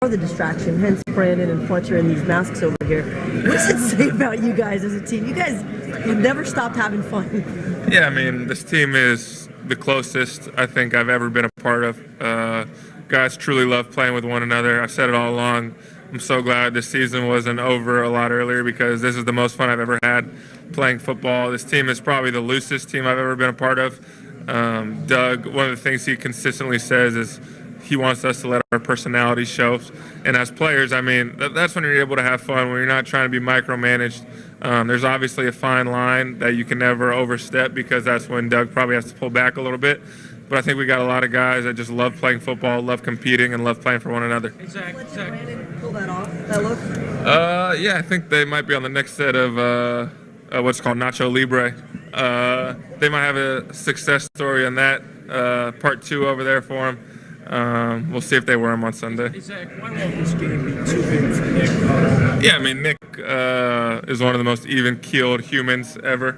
The distraction, hence Brandon and Fletcher and these masks over here. What does it say about you guys as a team? You guys have never stopped having fun. Yeah, I mean, this team is the closest I think I've ever been a part of. Guys truly love playing with one another. I've said it all along. I'm so glad this season wasn't over a lot earlier because this is the most fun I've ever had playing football. This team is probably the loosest team I've ever been a part of. Doug, one of the things he consistently says is he wants us to let our personality show. And as players, I mean, that's when you're able to have fun, when you're not trying to be micromanaged. There's obviously a fine line that you can never overstep because that's when Doug probably has to pull back a little bit. But I think we got a lot of guys that just love playing football, love competing, and love playing for one another. Exactly. Pull that off, that look? Yeah, I think they might be on the next set of what's called Nacho Libre. They might have a success story on that, part 2 over there for them. We'll see if they wear them on Sunday. Zach, why won't this game be too big for Nick? Yeah, I mean, Nick is one of the most even-keeled humans ever.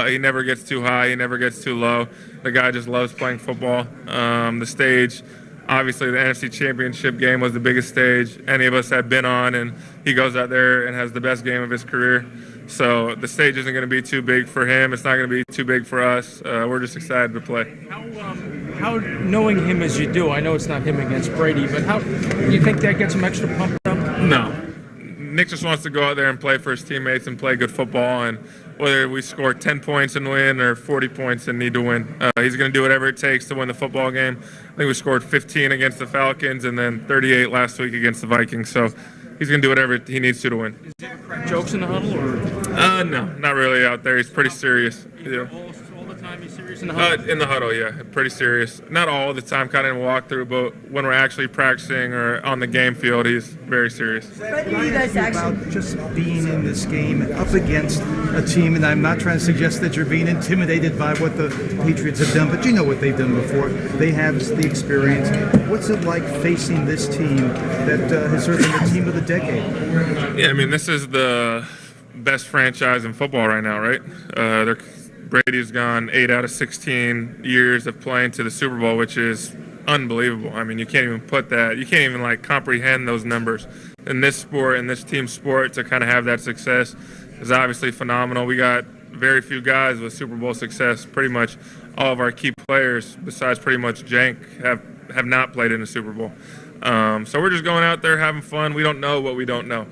He never gets too high. He never gets too low. The guy just loves playing football. The stage, obviously the NFC Championship game was the biggest stage any of us had been on, and he goes out there and has the best game of his career. So the stage isn't going to be too big for him. It's not going to be too big for us. We're just excited to play. How knowing him as you do, I know it's not him against Brady, but how you think that gets him extra pumped up? No. Nick just wants to go out there and play for his teammates and play good football, and whether we score 10 points and win or 40 points and need to win, he's going to do whatever it takes to win the football game. I think we scored 15 against the Falcons and then 38 last week against the Vikings, so he's going to do whatever he needs to win. Is there crack jokes in the huddle, or? No, not really out there. He's pretty serious. Yeah. All the time, he's serious in the huddle? In the huddle, yeah, pretty serious. Not all the time, kind of in walkthrough, but when we're actually practicing or on the game field, he's very serious. You guys actually About just being in this game up against a team, and I'm not trying to suggest that you're being intimidated by what the Patriots have done, but you know what they've done before. They have the experience. What's it like facing this team that has sort of been the team of the decade? Yeah, I mean, this is the best franchise in football right now, right? Brady's gone 8 out of 16 years of playing to the Super Bowl, which is unbelievable. I mean, you can't even put that, you can't even comprehend those numbers. In this sport, in this team sport, to kind of have that success is obviously phenomenal. We got very few guys with Super Bowl success. Pretty much all of our key players, besides pretty much Jank, have not played in a Super Bowl. So we're just going out there having fun. We don't know what we don't know.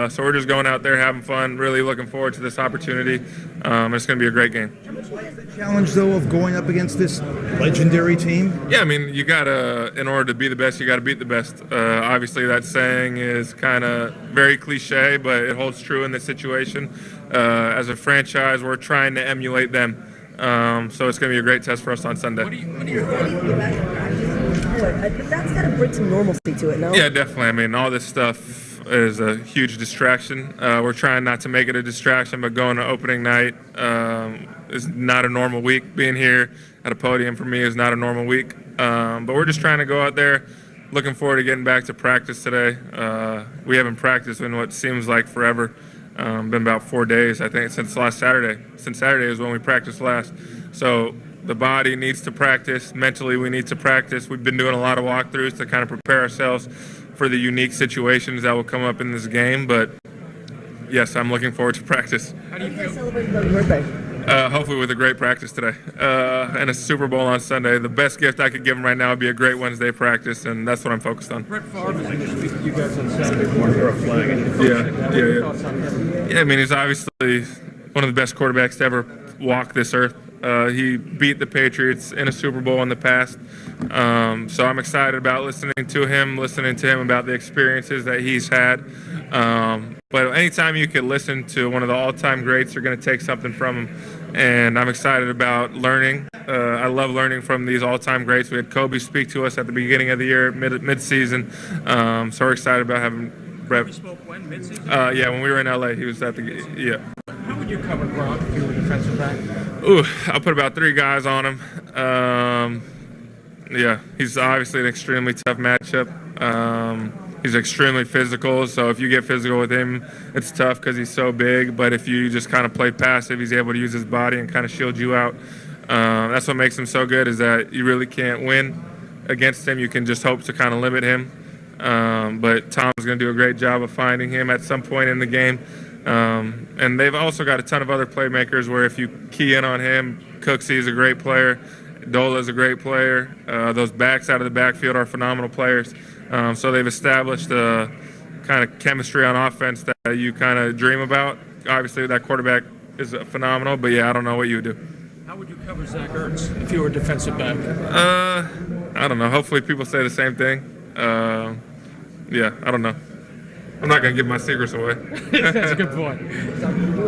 So we're just going out there having fun, really looking forward to this opportunity. It's going to be a great game. The challenge, though, of going up against this legendary team? Yeah, I mean, you got to, in order to be the best, you got to beat the best. Obviously, that saying is kind of very cliche, but it holds true in this situation. As a franchise, we're trying to emulate them. So it's going to be a great test for us on Sunday. What do you that's got to bring some normalcy to it, no? Yeah, definitely. I mean, all this stuff is a huge distraction. We're trying not to make it a distraction, but going to opening night is not a normal week. Being here at a podium for me is not a normal week. But we're just trying to go out there, looking forward to getting back to practice today. We haven't practiced in what seems like forever. Been about 4 days, I think, since last Saturday. Since Saturday is when we practiced last. So the body needs to practice. Mentally, we need to practice. We've been doing a lot of walkthroughs to kind of prepare ourselves for the unique situations that will come up in this game. But yes, I'm looking forward to practice. How do you feel? Celebrating Doug's birthday? Hopefully with a great practice today and a Super Bowl on Sunday. The best gift I could give him right now would be a great Wednesday practice, and that's what I'm focused on. Brett Favre is going to speak to you guys on Saturday morning for a flag. Yeah, I mean, he's obviously one of the best quarterbacks to ever walk this earth. He beat the Patriots in a Super Bowl in the past. So I'm excited about listening to him about the experiences that he's had. But anytime you can listen to one of the all-time greats, you're going to take something from him. And I'm excited about learning. I love learning from these all-time greats. We had Kobe speak to us at the beginning of the year, mid-season. So we're excited about having Brett. We spoke when? Mid-season? Yeah, when we were in LA, he was at the yeah. How would you cover Gronk if you were defensive back? Ooh, I'll put about 3 guys on him. Yeah, he's obviously an extremely tough matchup. He's extremely physical, so if you get physical with him, it's tough because he's so big. But if you just kind of play passive, he's able to use his body and kind of shield you out. That's what makes him so good, is that you really can't win against him. You can just hope to kind of limit him. But Tom's going to do a great job of finding him at some point in the game. And they've also got a ton of other playmakers where if you key in on him, Cooksey's a great player. Dola's a great player. Those backs out of the backfield are phenomenal players. So they've established a kind of chemistry on offense that you kind of dream about. Obviously, that quarterback is phenomenal, but yeah, I don't know what you would do. How would you cover Zach Ertz if you were a defensive back? I don't know. Hopefully people say the same thing. Yeah, I don't know. I'm not going to give my secrets away. That's a good point. You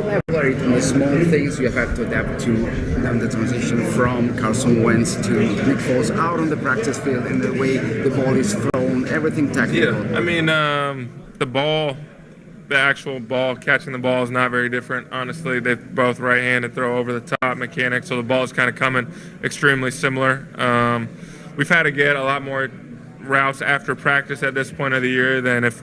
elaborate on the small things you have to adapt to and the transition from Carson Wentz to Nick Foles out on the practice field and the way the ball is thrown, everything technical. Yeah, I mean, the actual ball, catching the ball is not very different. Honestly, they're both right-handed throw over the top mechanics, so the ball is kind of coming extremely similar. We've had to get a lot more routes after practice at this point of the year than if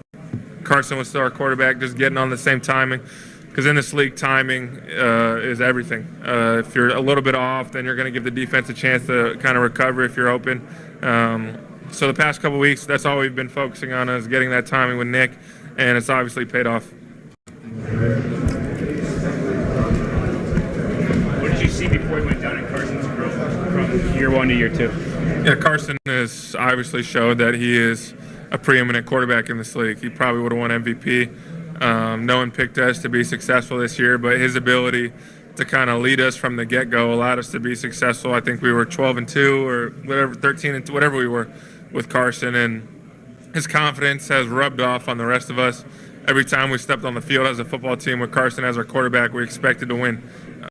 Carson was still our quarterback, just getting on the same timing. Because in this league, timing is everything. If you're a little bit off, then you're going to give the defense a chance to kind of recover if you're open. So the past couple weeks, that's all we've been focusing on is getting that timing with Nick, and it's obviously paid off. What did you see before he went down in Carson's growth from year 1 to year 2? Yeah, Carson has obviously showed that he is a preeminent quarterback in this league. He probably would have won MVP. No one picked us to be successful this year, but his ability to kind of lead us from the get-go allowed us to be successful. I think we were 12-2 or whatever, 13-2, whatever we were with Carson, and his confidence has rubbed off on the rest of us. Every time we stepped on the field as a football team with Carson as our quarterback, we expected to win.